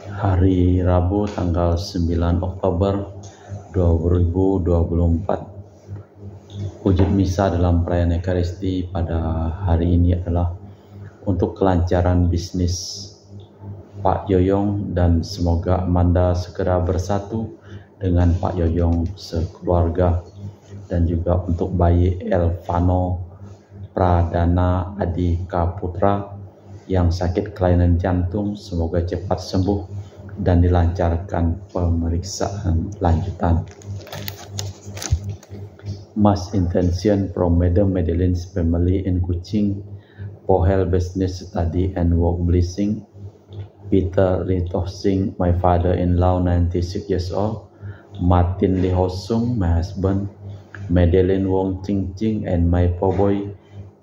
Hari Rabu tanggal 9 Oktober 2024. Wujud misa dalam perayaan Ekaristi pada hari ini adalah untuk kelancaran bisnis Pak Yoyong, dan semoga Amanda segera bersatu dengan Pak Yoyong sekeluarga, dan juga untuk bayi Elvano Pradana Adika Putra yang sakit kelainan jantung, semoga cepat sembuh dan dilancarkan pemeriksaan lanjutan. Mass intention from Madam Madeleine's family in Kuching for health, business, study, and work blessing. Peter Lee Toh Sing, my father-in-law, 96 years old. Martin Lee Ho Sung, my husband. Madeleine Wong Ching Ching, and my poor boy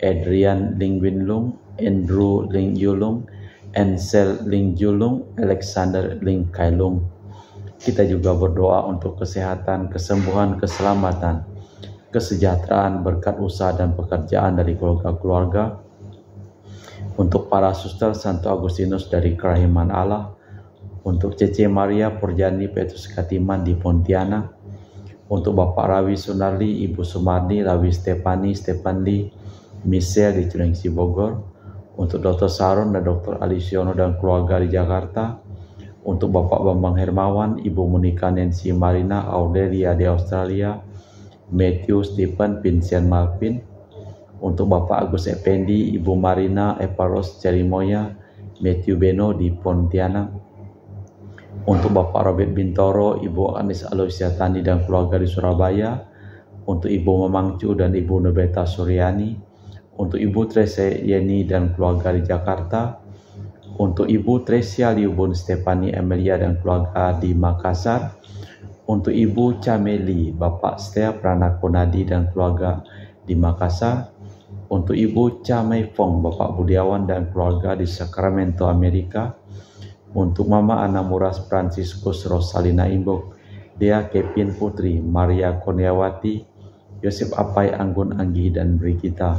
Adrian Ling Win Lung, Andrew Ling Yulung, Ansel Ling Julung, Alexander Ling Kailung. Kita juga berdoa untuk kesehatan, kesembuhan, keselamatan, kesejahteraan, berkat usaha dan pekerjaan dari keluarga-keluarga. Untuk para suster Santo Agustinus dari Kerahiman Allah. Untuk Cece Maria Purjani Petrus Katiman di Pontianak. Untuk Bapak Rawi Sunarli, Ibu Sumarni, Rawi Stepanli, Michelle di Cilengsi Bogor. Untuk Dr. Saron dan Dr. Alisiono dan keluarga di Jakarta. Untuk Bapak Bambang Hermawan, Ibu Monika Nancy Marina Aurelia di Australia. Matthew Stephen Vincent Malvin. Untuk Bapak Agus Effendi, Ibu Marina Eparos Cerimoya, Matthew Beno di Pontianak. Untuk Bapak Robert Bintoro, Ibu Anis Aloysia Tani dan keluarga di Surabaya. Untuk Ibu Mamangcu dan Ibu Nobeta Suryani. Untuk Ibu Trese Yeni dan keluarga di Jakarta. Untuk Ibu Tresia Liubun Stefani Emilia dan keluarga di Makassar. Untuk Ibu Cameli, Bapak Setia Pranakonadi dan keluarga di Makassar. Untuk Ibu Camei Fong, Bapak Budiawan dan keluarga di Sacramento, Amerika. Untuk Mama Ana Muras Franciscus Rosalina Imbok, Dea Kevin Putri, Maria Kurniawati, Yosef Apai Anggun Anggi dan Brigita.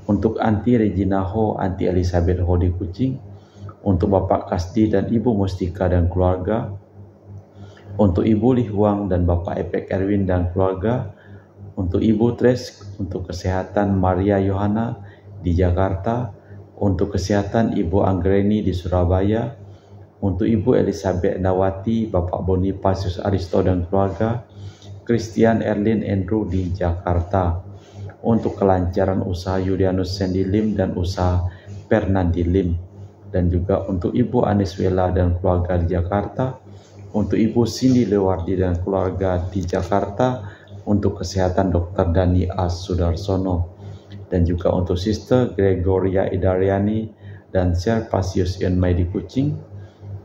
Untuk Anti Regina Ho, Anti Elizabeth Ho di Kuching. Untuk Bapak Kasdi dan Ibu Mustika dan keluarga. Untuk Ibu Li Huang dan Bapak Epek Erwin dan keluarga. Untuk Ibu Tres, untuk kesehatan Maria Yohana di Jakarta. Untuk kesehatan Ibu Anggreni di Surabaya. Untuk Ibu Elizabeth Nawati, Bapak Bonifasius Aristo dan keluarga. Christian Erlin Andrew di Jakarta. Untuk kelancaran usaha Yulianus Sandy Lim dan usaha Fernandi Lim. Dan juga untuk Ibu Aniswela dan keluarga di Jakarta. Untuk Ibu Cindy Lewardi dan keluarga di Jakarta. Untuk kesehatan Dr. Dani As Sudarsono. Dan juga untuk Sister Gregoria Idariani dan Servasius Yanmai di Kuching.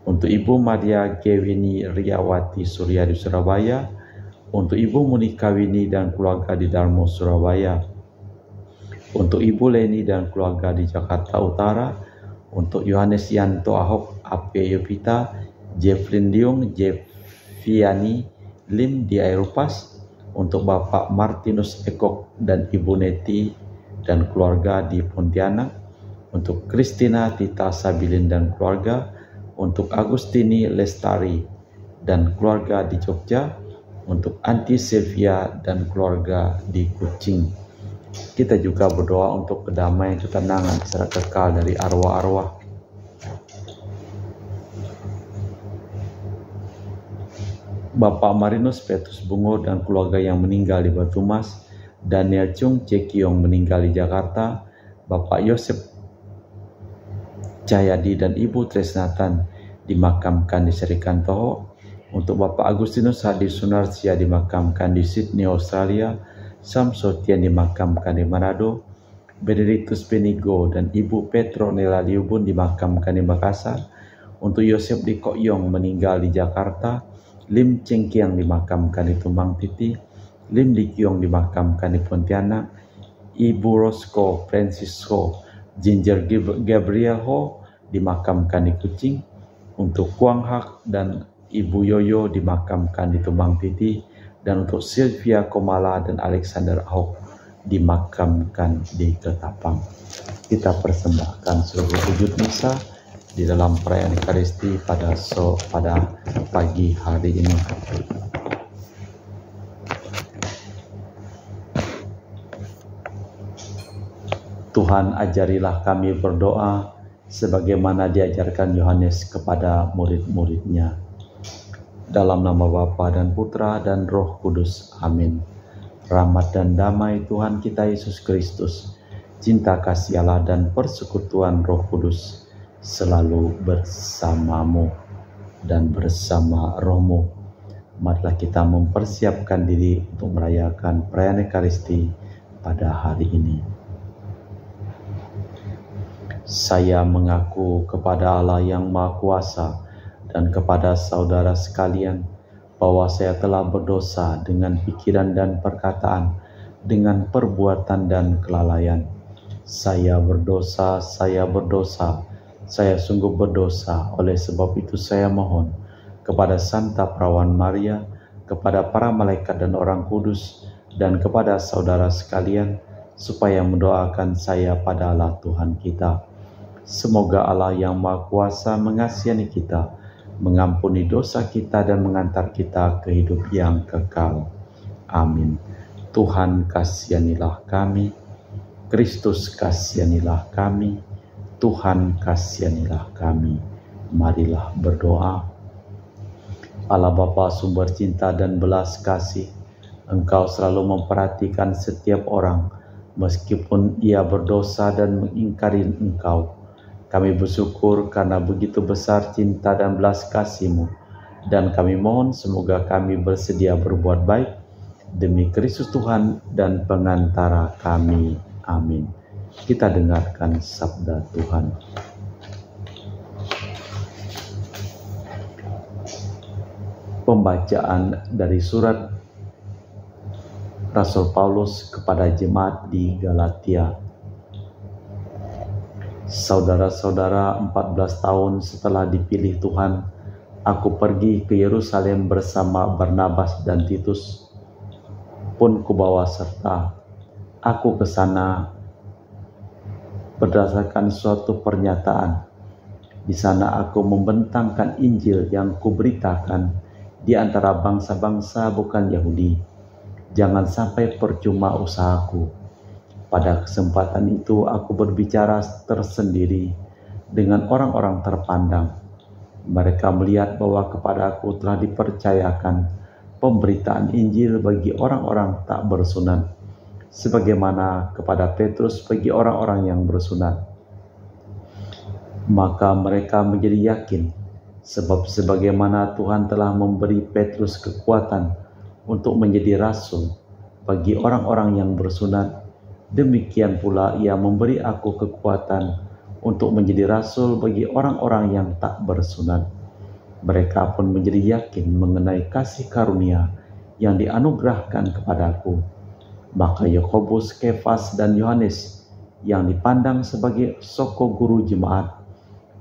Untuk Ibu Maria Gewini Riawati Surya di Surabaya. Untuk Ibu Monika Wini dan keluarga di Darmo, Surabaya. Untuk Ibu Leni dan keluarga di Jakarta Utara. Untuk Yohanes Yanto Ahok, Ape Yovita, Jeffrey Liung, Jeffiani Lim di Aeropas. Untuk Bapak Martinus Ekok dan Ibu Neti dan keluarga di Pontianak. Untuk Christina Tita Sabilin dan keluarga. Untuk Agustini Lestari dan keluarga di Jogja. Untuk Anti Sylvia dan keluarga di Kuching. Kita juga berdoa untuk kedamaian, ketenangan secara kekal dari arwah-arwah Bapak Marinus Petrus Bungo dan keluarga yang meninggal di Batumas. Daniel Chung Cekiong meninggal di Jakarta. Bapak Yosef Cahyadi dan Ibu Tresnatan dimakamkan di Serikantoho. Untuk Bapak Agustinus Hadi Sunarsia dimakamkan di Sydney, Australia. Sam Sotian dimakamkan di Manado. Benedictus Benigo dan Ibu Petronella Liubun dimakamkan di Makassar. Untuk Yosef Di Kokyong meninggal di Jakarta. Lim Cheng Kiang dimakamkan di Tumbang Titi. Lim Di Kiong dimakamkan di Pontianak. Ibu Roscoe Francisco Ginger Gabriel Ho dimakamkan di Kuching. Untuk Kuang Hak dan Ibu Yoyo dimakamkan di Tumbang Titi. Dan untuk Sylvia Komala dan Alexander Ahok dimakamkan di Ketapang. Kita persembahkan seluruh wujud misa di dalam perayaan Ekaristi pada pagi hari ini. Tuhan, ajarilah kami berdoa sebagaimana diajarkan Yohanes kepada murid-muridnya. Dalam nama Bapa dan Putra dan Roh Kudus. Amin. Rahmat dan damai Tuhan kita Yesus Kristus, cinta kasih Allah dan persekutuan Roh Kudus selalu bersamamu dan bersama rohmu. Marilah kita mempersiapkan diri untuk merayakan perayaan Ekaristi pada hari ini. Saya mengaku kepada Allah yang Maha Kuasa dan kepada saudara sekalian bahwa saya telah berdosa dengan pikiran dan perkataan, dengan perbuatan dan kelalaian. Saya berdosa, saya sungguh berdosa. Oleh sebab itu saya mohon kepada Santa Perawan Maria, kepada para malaikat dan orang kudus, dan kepada saudara sekalian, supaya mendoakan saya pada Allah Tuhan kita. Semoga Allah yang Maha Kuasa mengasihi kita, mengampuni dosa kita dan mengantar kita ke hidup yang kekal. Amin. Tuhan kasihanilah kami, Kristus kasihanilah kami, Tuhan kasihanilah kami. Marilah berdoa. Allah Bapa sumber cinta dan belas kasih, Engkau selalu memperhatikan setiap orang, meskipun ia berdosa dan mengingkari Engkau. Kami bersyukur karena begitu besar cinta dan belas kasih-Mu, dan kami mohon semoga kami bersedia berbuat baik demi Kristus Tuhan dan pengantara kami. Amin. Kita dengarkan sabda Tuhan. Pembacaan dari surat Rasul Paulus kepada jemaat di Galatia. Saudara-saudara, 14 tahun setelah dipilih Tuhan, aku pergi ke Yerusalem bersama Barnabas dan Titus, pun kubawa serta. Aku ke sana berdasarkan suatu pernyataan. Di sana aku membentangkan Injil yang kuberitakan di antara bangsa-bangsa bukan Yahudi. Jangan sampai percuma usahaku. Pada kesempatan itu aku berbicara tersendiri dengan orang-orang terpandang. Mereka melihat bahwa kepada aku telah dipercayakan pemberitaan Injil bagi orang-orang tak bersunat, sebagaimana kepada Petrus bagi orang-orang yang bersunat. Maka mereka menjadi yakin, sebab sebagaimana Tuhan telah memberi Petrus kekuatan untuk menjadi rasul bagi orang-orang yang bersunat, demikian pula ia memberi aku kekuatan untuk menjadi rasul bagi orang-orang yang tak bersunat. Mereka pun menjadi yakin mengenai kasih karunia yang dianugerahkan kepadaku. Maka Yakobus, Kefas, dan Yohanes yang dipandang sebagai soko guru jemaat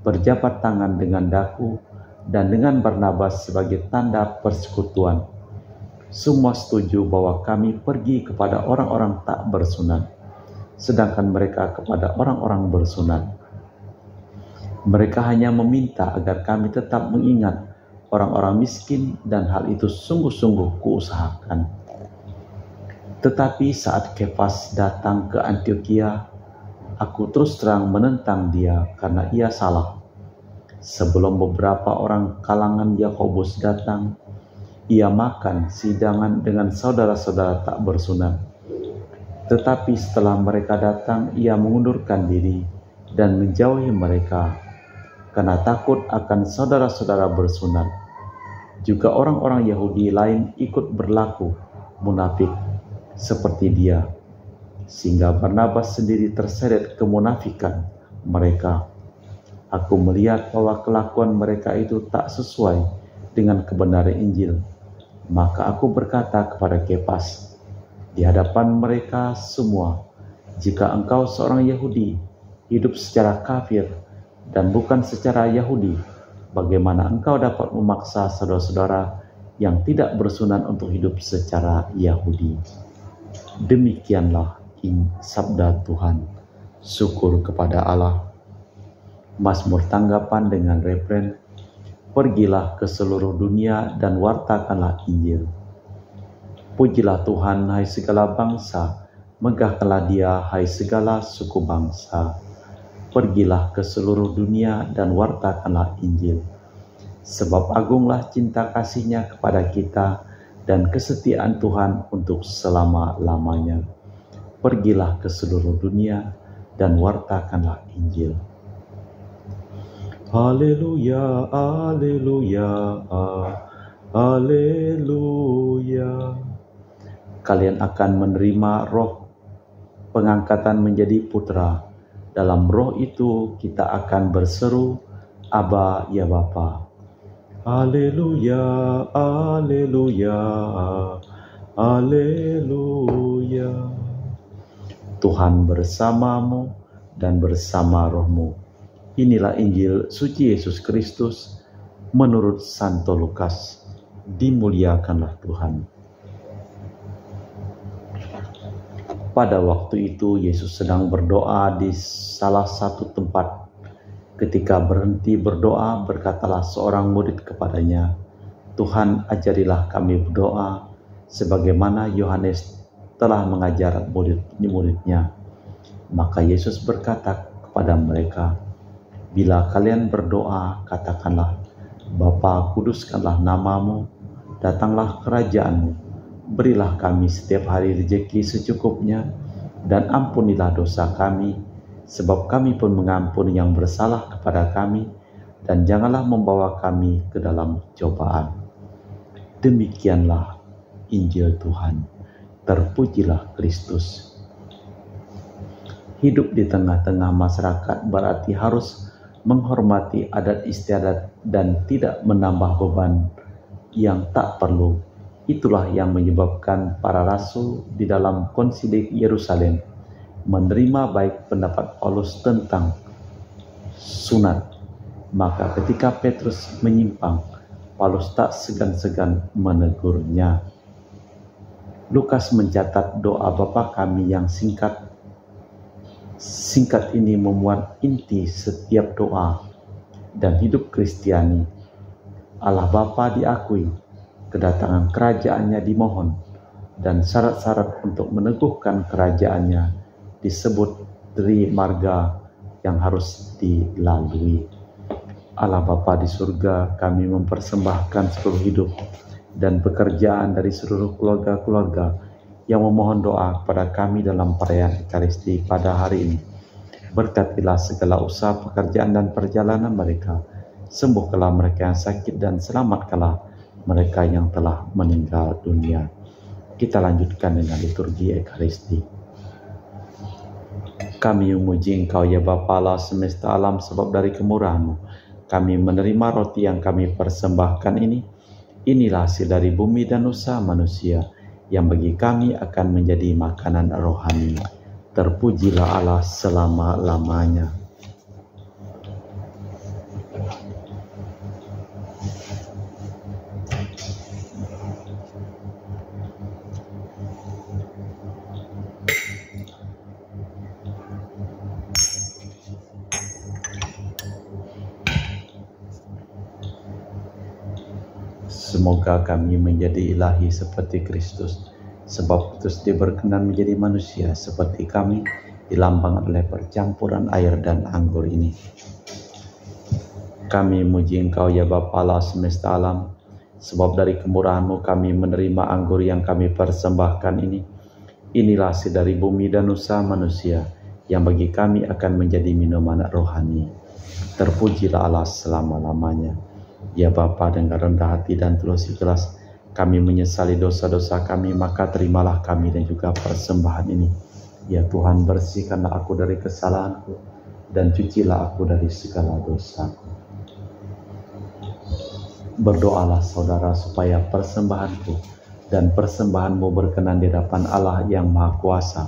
berjabat tangan dengan daku dan dengan Barnabas sebagai tanda persekutuan. Semua setuju bahwa kami pergi kepada orang-orang tak bersunat, sedangkan mereka kepada orang-orang bersunat. Mereka hanya meminta agar kami tetap mengingat orang-orang miskin, dan hal itu sungguh-sungguh kuusahakan. Tetapi saat Kefas datang ke Antioquia, aku terus terang menentang dia karena ia salah. Sebelum beberapa orang kalangan Yakobus datang, ia makan sidangan dengan saudara-saudara tak bersunat. Tetapi setelah mereka datang, ia mengundurkan diri dan menjauhi mereka, karena takut akan saudara-saudara bersunat. Juga orang-orang Yahudi lain ikut berlaku munafik seperti dia, sehingga Barnabas sendiri terseret kemunafikan mereka. Aku melihat bahwa kelakuan mereka itu tak sesuai dengan kebenaran Injil. Maka aku berkata kepada Kefas di hadapan mereka semua, jika engkau seorang Yahudi hidup secara kafir dan bukan secara Yahudi, bagaimana engkau dapat memaksa saudara-saudara yang tidak bersunat untuk hidup secara Yahudi? Demikianlah sabda Tuhan. Syukur kepada Allah. Mazmur tanggapan dengan refren, pergilah ke seluruh dunia dan wartakanlah Injil. Pujilah Tuhan, hai segala bangsa, megahkanlah Dia, hai segala suku bangsa. Pergilah ke seluruh dunia dan wartakanlah Injil. Sebab agunglah cinta kasih-Nya kepada kita dan kesetiaan Tuhan untuk selama-lamanya. Pergilah ke seluruh dunia dan wartakanlah Injil. Haleluya, haleluya, haleluya. Kalian akan menerima roh pengangkatan menjadi putra. Dalam roh itu kita akan berseru, Aba ya Bapa. Haleluya, haleluya, haleluya. Tuhan bersamamu dan bersama rohmu. Inilah Injil suci Yesus Kristus menurut Santo Lukas. Dimuliakanlah Tuhan. Pada waktu itu Yesus sedang berdoa di salah satu tempat. Ketika berhenti berdoa, berkatalah seorang murid kepadanya, Tuhan, ajarilah kami berdoa, sebagaimana Yohanes telah mengajar murid-muridnya. Maka Yesus berkata kepada mereka, bila kalian berdoa, katakanlah, Bapa, kuduskanlah namamu, datanglah kerajaanmu, berilah kami setiap hari rezeki secukupnya, dan ampunilah dosa kami, sebab kami pun mengampuni yang bersalah kepada kami, dan janganlah membawa kami ke dalam cobaan. Demikianlah Injil Tuhan. Terpujilah Kristus. Hidup di tengah-tengah masyarakat berarti harus menghormati adat istiadat dan tidak menambah beban yang tak perlu. Itulah yang menyebabkan para rasul di dalam konsili Yerusalem menerima baik pendapat Paulus tentang sunat. Maka ketika Petrus menyimpang, Paulus tak segan-segan menegurnya. Lukas mencatat doa Bapa kami yang singkat. Singkat ini memuat inti setiap doa dan hidup Kristiani. Allah Bapa diakui, kedatangan kerajaannya dimohon, dan syarat-syarat untuk meneguhkan kerajaannya disebut Tri Marga yang harus dilalui. Allah Bapa di surga, kami mempersembahkan seluruh hidup dan pekerjaan dari seluruh keluarga-keluarga yang memohon doa kepada kami dalam perayaan Ekaristi pada hari ini. Berkatilah segala usaha pekerjaan dan perjalanan mereka. Sembuhkanlah mereka yang sakit dan selamatkanlah mereka yang telah meninggal dunia. Kita lanjutkan dengan liturgi Ekaristi. Kami memuji Engkau ya Bapa Allah semesta alam, sebab dari kemurahan-Mu kami menerima roti yang kami persembahkan ini. Inilah hasil dari bumi dan usaha manusia yang bagi kami akan menjadi makanan rohani. Terpujilah Allah selama-lamanya. Semoga kami menjadi ilahi seperti Kristus, sebab Kristus berkenan menjadi manusia seperti kami, dilambangkan oleh percampuran air dan anggur ini. Kami muji Engkau ya Bapa Allah semesta alam, sebab dari kemurahan-Mu kami menerima anggur yang kami persembahkan ini. Inilah hasil dari bumi dan usaha manusia, yang bagi kami akan menjadi minuman rohani. Terpujilah Allah selama-lamanya. Ya Bapa, dengan rendah hati dan tulus ikhlas kami menyesali dosa-dosa kami, maka terimalah kami dan juga persembahan ini. Ya Tuhan, bersihkanlah aku dari kesalahanku dan cucilah aku dari segala dosaku. Berdoalah saudara supaya persembahanku dan persembahanmu berkenan di hadapan Allah yang Maha Kuasa.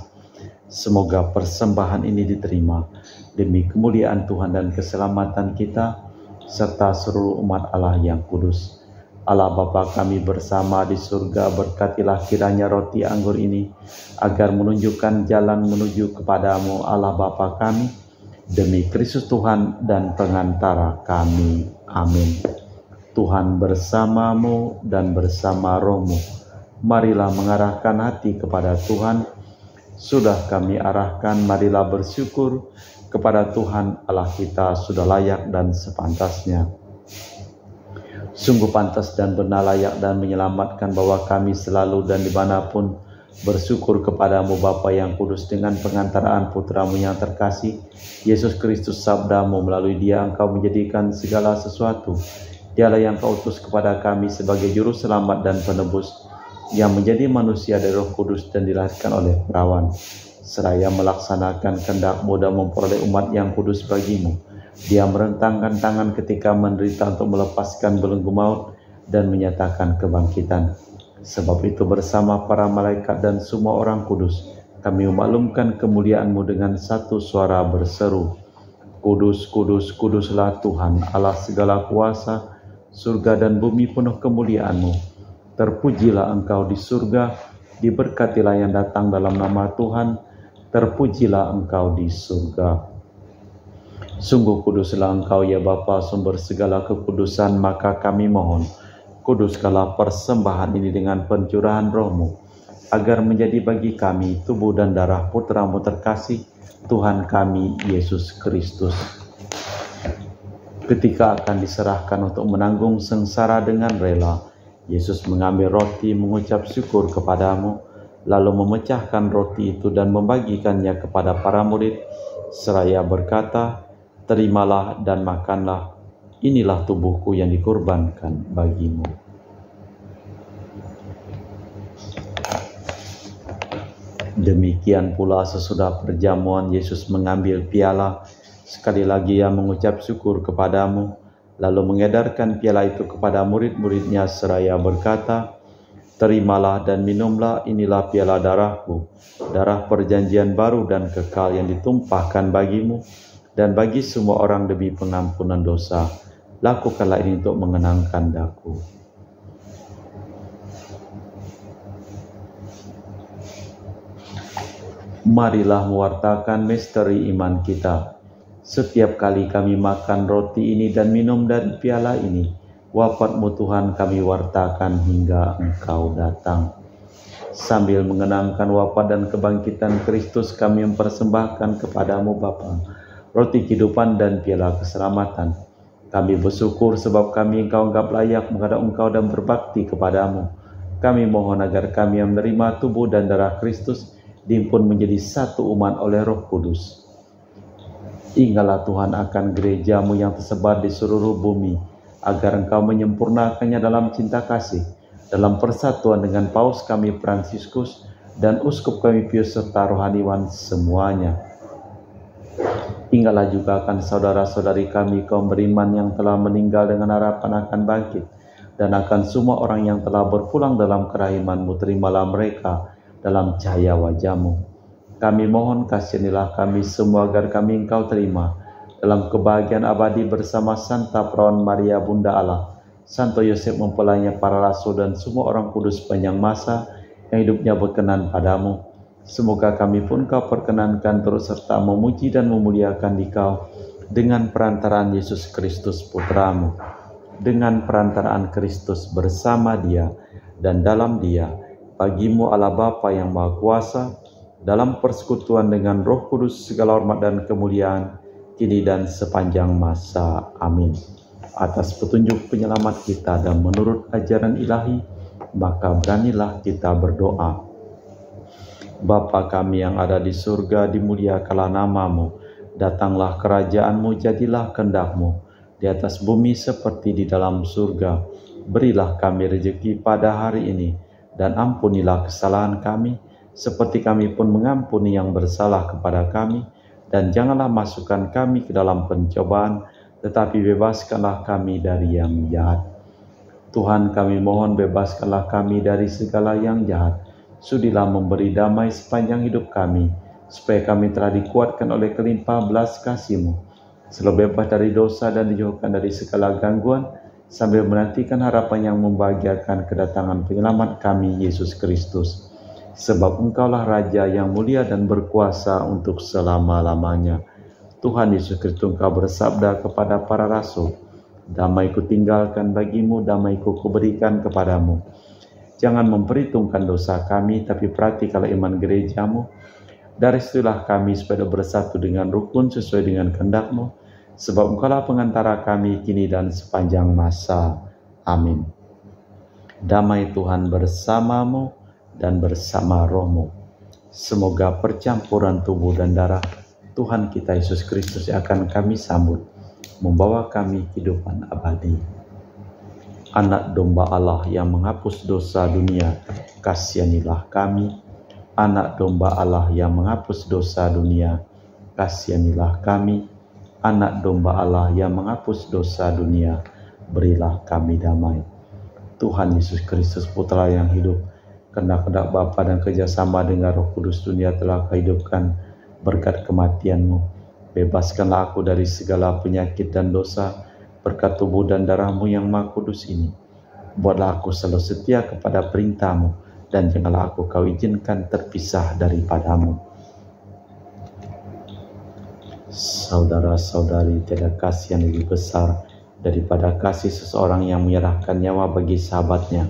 Semoga persembahan ini diterima demi kemuliaan Tuhan dan keselamatan kita, serta seluruh umat Allah yang kudus. Allah Bapa kami bersama di surga, berkatilah kiranya roti anggur ini, agar menunjukkan jalan menuju kepadamu Allah Bapa kami, Demi Kristus Tuhan dan pengantara kami. Amin. Tuhan bersamamu dan bersama rohmu. Marilah mengarahkan hati kepada Tuhan. Sudah kami arahkan, marilah bersyukur kepada Tuhan Allah kita, sudah layak dan sepantasnya. Sungguh pantas dan benar, layak dan menyelamatkan bahwa kami selalu dan dimanapun bersyukur kepadamu Bapa yang kudus, dengan pengantaraan putramu yang terkasih, Yesus Kristus sabdamu, melalui dia engkau menjadikan segala sesuatu. Dialah yang kau utus kepada kami sebagai juru selamat dan penebus, yang menjadi manusia dari Roh Kudus dan dilahirkan oleh perawan, seraya melaksanakan kehendak-Mu dan memperoleh umat yang kudus bagimu. Dia merentangkan tangan ketika menderita untuk melepaskan belenggu maut dan menyatakan kebangkitan. Sebab itu bersama para malaikat dan semua orang kudus, kami memaklumkan kemuliaan-Mu dengan satu suara berseru, Kudus, kudus, kuduslah Tuhan Allah segala kuasa, surga dan bumi penuh kemuliaan-Mu. Terpujilah Engkau di surga, diberkatilah yang datang dalam nama Tuhan, terpujilah Engkau di surga. Sungguh kuduslah Engkau ya Bapa, sumber segala kekudusan, maka kami mohon, kuduskanlah persembahan ini dengan pencurahan Roh-Mu, agar menjadi bagi kami tubuh dan darah Putra-Mu terkasih, Tuhan kami Yesus Kristus. Ketika akan diserahkan untuk menanggung sengsara dengan rela, Yesus mengambil roti, mengucap syukur kepadamu, lalu memecahkan roti itu dan membagikannya kepada para murid, seraya berkata, terimalah dan makanlah, inilah tubuhku yang dikorbankan bagimu. Demikian pula sesudah perjamuan Yesus mengambil piala, sekali lagi ia mengucap syukur kepadamu, lalu mengedarkan piala itu kepada murid-muridnya seraya berkata, terimalah dan minumlah, inilah piala darahku, darah perjanjian baru dan kekal yang ditumpahkan bagimu dan bagi semua orang demi pengampunan dosa. Lakukanlah ini untuk mengenangkan daku. Marilah mewartakan misteri iman kita. Setiap kali kami makan roti ini dan minum dari piala ini, wafat-Mu Tuhan kami wartakan hingga Engkau datang. Sambil mengenangkan wafat dan kebangkitan Kristus, kami mempersembahkan kepadamu Bapa roti kehidupan dan piala keselamatan. Kami bersyukur sebab kami Engkau anggap layak menghadap Engkau dan berbakti kepadamu. Kami mohon agar kami yang menerima tubuh dan darah Kristus dihimpun menjadi satu umat oleh Roh Kudus. Ingatlah Tuhan akan gereja-Mu yang tersebar di seluruh bumi, agar Engkau menyempurnakannya dalam cinta kasih, dalam persatuan dengan Paus kami Fransiskus dan Uskup kami Pius serta rohaniwan semuanya. Ingatlah juga akan saudara-saudari kami kaum beriman yang telah meninggal dengan harapan akan bangkit, dan akan semua orang yang telah berpulang dalam kerahiman-Mu, terimalah mereka dalam cahaya wajah-Mu. Kami mohon kasihanilah kami semua agar kami Engkau terima dalam kebahagiaan abadi bersama Santa Perawan Maria Bunda Allah, Santo Yosef mempelainya para rasul dan semua orang kudus sepanjang masa yang hidupnya berkenan padamu. Semoga kami pun Kau perkenankan terus serta memuji dan memuliakan Dikau dengan perantaraan Yesus Kristus Putra-Mu, dengan perantaraan Kristus bersama Dia dan dalam Dia, bagi-Mu Allah Bapa yang Maha Kuasa, dalam persekutuan dengan Roh Kudus segala hormat dan kemuliaan kini dan sepanjang masa. Amin. Atas petunjuk penyelamat kita dan menurut ajaran ilahi, maka beranilah kita berdoa. Bapa kami yang ada di surga, dimuliakanlah nama-Mu, datanglah kerajaan-Mu, jadilah kehendak-Mu di atas bumi seperti di dalam surga. Berilah kami rezeki pada hari ini, dan ampunilah kesalahan kami, seperti kami pun mengampuni yang bersalah kepada kami, dan janganlah masukkan kami ke dalam pencobaan, tetapi bebaskanlah kami dari yang jahat. Tuhan kami mohon, bebaskanlah kami dari segala yang jahat. Sudilah memberi damai sepanjang hidup kami, supaya kami telah dikuatkan oleh kelimpahan belas kasih-Mu, selalu bebas dari dosa dan dijauhkan dari segala gangguan, sambil menantikan harapan yang membahagiakan kedatangan penyelamat kami, Yesus Kristus. Sebab Engkaulah Raja yang mulia dan berkuasa untuk selama-lamanya. Tuhan Yesus Kristus, Engkau bersabda kepada para rasul, damai ku tinggalkan bagimu, damai ku berikan kepadamu. Jangan memperhitungkan dosa kami, tapi perhatikanlah iman gerejamu. Dari situlah kami supaya bersatu dengan rukun sesuai dengan kehendak-Mu, sebab Engkaulah pengantara kami kini dan sepanjang masa. Amin. Damai Tuhan bersamamu dan bersama rohmu. Semoga percampuran tubuh dan darah Tuhan kita Yesus Kristus yang akan kami sambut, membawa kami kehidupan abadi. Anak domba Allah yang menghapus dosa dunia, kasihanilah kami. Anak domba Allah yang menghapus dosa dunia, kasihanilah kami. Anak domba Allah yang menghapus dosa dunia, berilah kami damai. Tuhan Yesus Kristus, Putra yang hidup, karena kehendak Bapa dan kerjasama dengan Roh Kudus, dunia telah kehidupkan. Berkat kematian-Mu, bebaskanlah aku dari segala penyakit dan dosa. Berkat tubuh dan darah-Mu yang Maha Kudus ini, buatlah aku selalu setia kepada perintah-Mu, dan janganlah aku Kau izinkan terpisah daripada-Mu. Saudara-saudari, tiada kasih yang lebih besar daripada kasih seseorang yang menyerahkan nyawa bagi sahabatnya.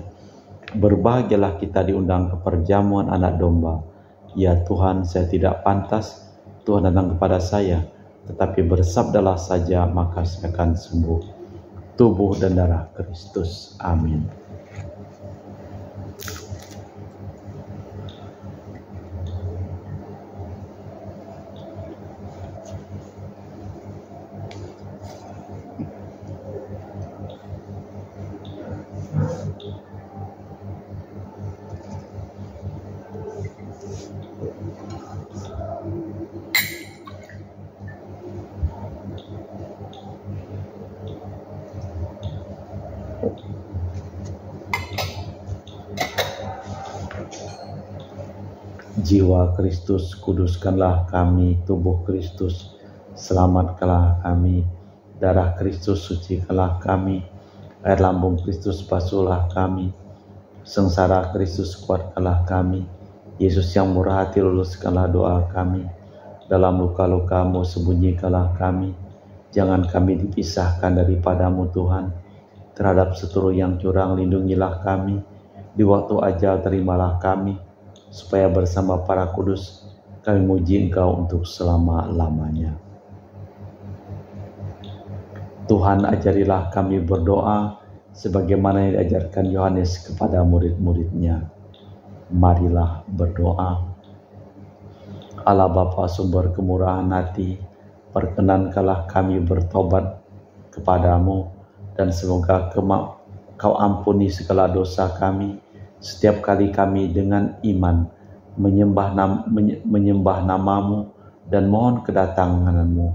Berbahagialah kita diundang ke perjamuan anak domba. Ya Tuhan, saya tidak pantas Tuhan datang kepada saya, tetapi bersabdalah saja, maka saya akan sembuh. Tubuh dan darah Kristus. Amin. Jiwa Kristus, kuduskanlah kami. Tubuh Kristus, selamatkanlah kami. Darah Kristus, sucikanlah kami. Air lambung Kristus, basuhlah kami. Sengsara Kristus, kuatkanlah kami. Yesus yang murah hati, luluskanlah doa kami. Dalam luka-luka-Mu, sembunyikanlah kami. Jangan kami dipisahkan daripada-Mu Tuhan. Terhadap seteru yang curang, lindungilah kami. Di waktu ajal, terimalah kami, supaya bersama para kudus kami muji Engkau untuk selama-lamanya. Tuhan, ajarilah kami berdoa sebagaimana yang diajarkan Yohanes kepada murid-muridnya. Marilah berdoa. Allah Bapa, sumber kemurahan hati, perkenankanlah kami bertobat kepadamu, dan semoga Kau ampuni segala dosa kami setiap kali kami dengan iman menyembah nama-Mu dan mohon kedatangan-Mu,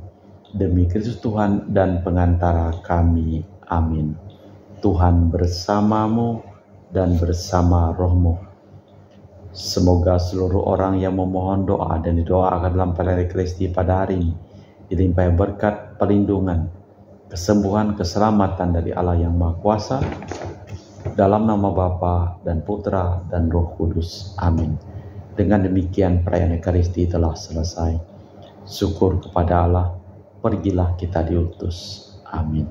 demi Kristus Tuhan dan pengantara kami. Amin. Tuhan bersamamu dan bersama rohmu. Semoga seluruh orang yang memohon doa dan didoakan dalam pelayanan Ekaristi pada hari ini dilimpahi berkat perlindungan, kesembuhan, keselamatan dari Allah yang Maha Kuasa, dalam nama Bapa dan Putra dan Roh Kudus. Amin. Dengan demikian perayaan Ekaristi telah selesai. Syukur kepada Allah, pergilah kita diutus. Amin.